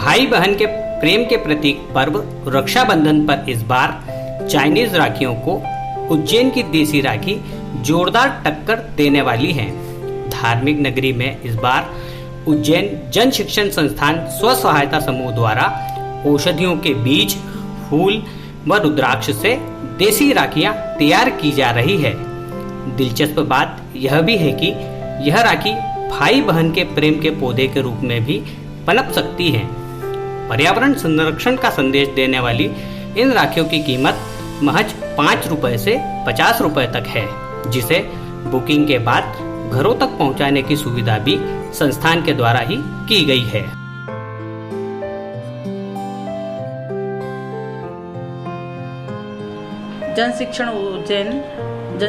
भाई बहन के प्रेम के प्रतीक पर्व रक्षाबंधन पर इस बार चाइनीज राखियों को उज्जैन की देसी राखी जोरदार टक्कर देने वाली है। धार्मिक नगरी में इस बार उज्जैन जन शिक्षण संस्थान स्व सहायता समूह द्वारा औषधियों के बीज, फूल व रुद्राक्ष से देसी राखियां तैयार की जा रही है। दिलचस्प बात यह भी है कि यह राखी भाई बहन के प्रेम के पौधे के रूप में भी पनप सकती है। पर्यावरण संरक्षण का संदेश देने वाली इन राखियों की कीमत महज 5 रुपए से 50 रुपए तक है, जिसे बुकिंग के बाद घरों तक पहुंचाने की सुविधा भी संस्थान के द्वारा ही की गई है। जन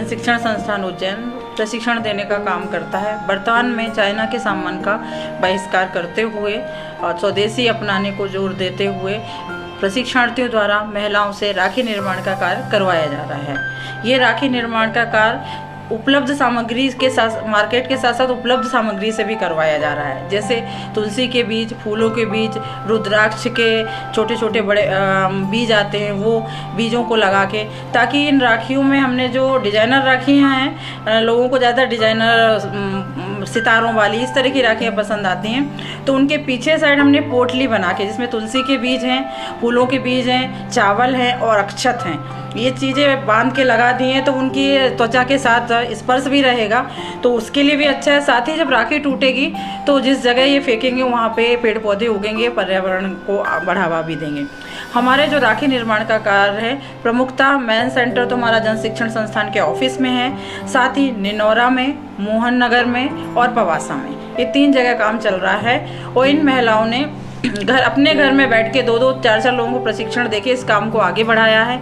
शिक्षण संस्थान उज्जैन प्रशिक्षण देने का काम करता है। वर्तमान में चाइना के सामान का बहिष्कार करते हुए और स्वदेशी अपनाने को जोर देते हुए प्रशिक्षणार्थियों द्वारा महिलाओं से राखी निर्माण का कार्य करवाया जा रहा है। ये राखी निर्माण का कार्य उपलब्ध सामग्री के साथ, मार्केट के साथ साथ उपलब्ध सामग्री से भी करवाया जा रहा है। जैसे तुलसी के बीज, फूलों के बीज, रुद्राक्ष के छोटे छोटे बड़े बीज आते हैं, वो बीजों को लगा के, ताकि इन राखियों में हमने जो डिजाइनर राखियाँ हैं, लोगों को ज़्यादा डिजाइनर सितारों वाली इस तरह की राखियाँ पसंद आती हैं, तो उनके पीछे साइड हमने पोटली बना के, जिसमें तुलसी के बीज हैं, फूलों के बीज हैं, चावल हैं और अक्षत हैं, ये चीज़ें बांध के लगा दी हैं, तो उनकी त्वचा के साथ स्पर्श भी रहेगा, तो उसके लिए भी अच्छा है। साथ ही जब राखी टूटेगी तो जिस जगह ये फेंकेंगे वहाँ पे पेड़ पौधे उगेंगे, पर्यावरण को बढ़ावा भी देंगे। हमारे जो राखी निर्माण का कार्य है, प्रमुखता मेन सेंटर तो हमारा जन शिक्षण संस्थान के ऑफिस में है, साथ ही निनौरा में, मोहन नगर में और पवासा में, ये 3 जगह काम चल रहा है। और इन महिलाओं ने अपने घर में बैठ के 2-2, 4-4 लोगों को प्रशिक्षण देके इस काम को आगे बढ़ाया है।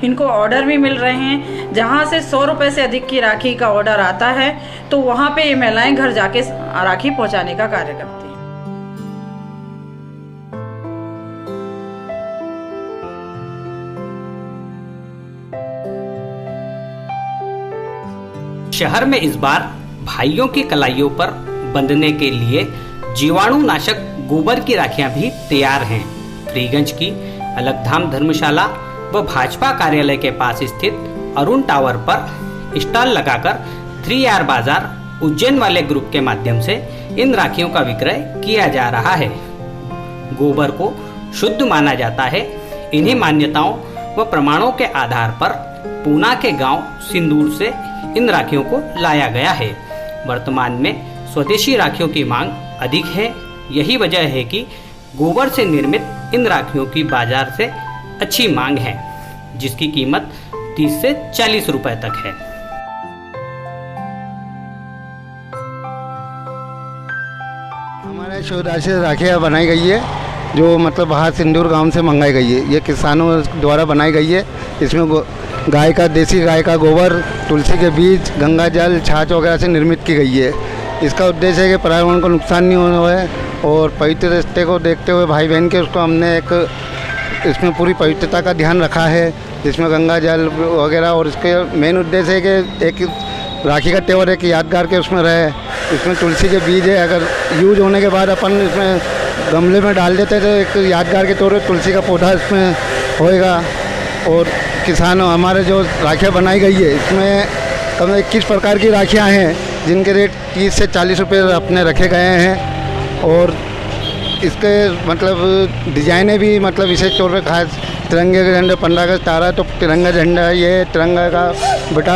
इनको ऑर्डर भी मिल रहे हैं, जहां से 100 रुपये से अधिक की राखी का ऑर्डर आता है तो वहां पे ये महिलाएं घर जाके राखी पहुंचाने का कार्य करती हैं। शहर में इस बार भाइयों की कलाइयों पर बंधने के लिए जीवाणुनाशक गोबर की राखियां भी तैयार हैं। फ्रीगंज की अलगधाम धर्मशाला व भाजपा कार्यालय के पास स्थित अरुण टावर पर स्टॉल लगाकर 3R बाजार उज्जैन वाले ग्रुप के माध्यम से इन राखियों का विक्रय किया जा रहा है। गोबर को शुद्ध माना जाता है। इन्हीं मान्यताओं व प्रमाणों के आधार पर पूना के गांव सिंदूर से इन राखियों को लाया गया है। वर्तमान में स्वदेशी राखियों की मांग अधिक है। यही वजह है कि गोबर से निर्मित इन राखियों की बाजार से अच्छी मांग है, जिसकी कीमत 30 से 40 रुपए तक है। हमारे शिवराज से राखियाँ बनाई गई है, जो मतलब बाहर सिंदूर गांव से मंगाई गई है। ये किसानों द्वारा बनाई गई है। इसमें गाय का, देसी गाय का गोबर, तुलसी के बीज, गंगा जल, छाछ वगैरह से निर्मित की गई है। इसका उद्देश्य है कि पर्यावरण को नुकसान नहीं होना है और पवित्र रिश्ते को देखते हुए भाई बहन के उसको हमने एक इसमें पूरी पवित्रता का ध्यान रखा है, जिसमें गंगा जल वगैरह, और इसके मेन उद्देश्य है कि एक राखी का त्योहार एक यादगार के उसमें रहे। इसमें तुलसी के बीज है, अगर यूज होने के बाद अपन इसमें गमले में डाल देते तो एक यादगार के तौर पर तुलसी का पौधा इसमें होएगा। और किसानों हमारे जो राखियाँ बनाई गई है, इसमें कम 21 प्रकार की राखियाँ हैं, जिनके रेट 30 से 40 रुपये अपने रखे गए हैं। और इसके मतलब डिजाइनें भी मतलब विशेष तौर पे खास तिरंगे के झंडे, 15 अगस्त आ रहा है तो तिरंगा झंडा, ये तिरंगा का बेटा,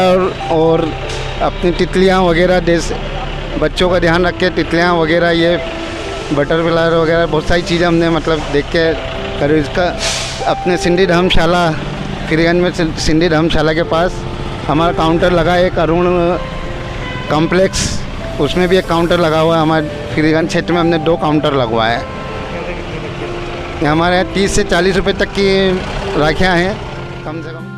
और अपनी तितलियाँ वगैरह, देश बच्चों का ध्यान रख के तितलियाँ वगैरह, ये बटरफ्लाई वगैरह बहुत सारी चीज़ें हमने मतलब देख के कर। इसका अपने सिंधी धर्मशाला, फ्रीगंज में सिंधी धर्मशाला के पास हमारा काउंटर लगा है, एक अरुण कॉम्प्लेक्स, उसमें भी एक काउंटर लगा हुआ है। हमारे फ्रीगंज क्षेत्र में हमने 2 काउंटर लगवाए हैं। हमारे यहाँ 30 से 40 रुपये तक की राखियाँ हैं कम से कम।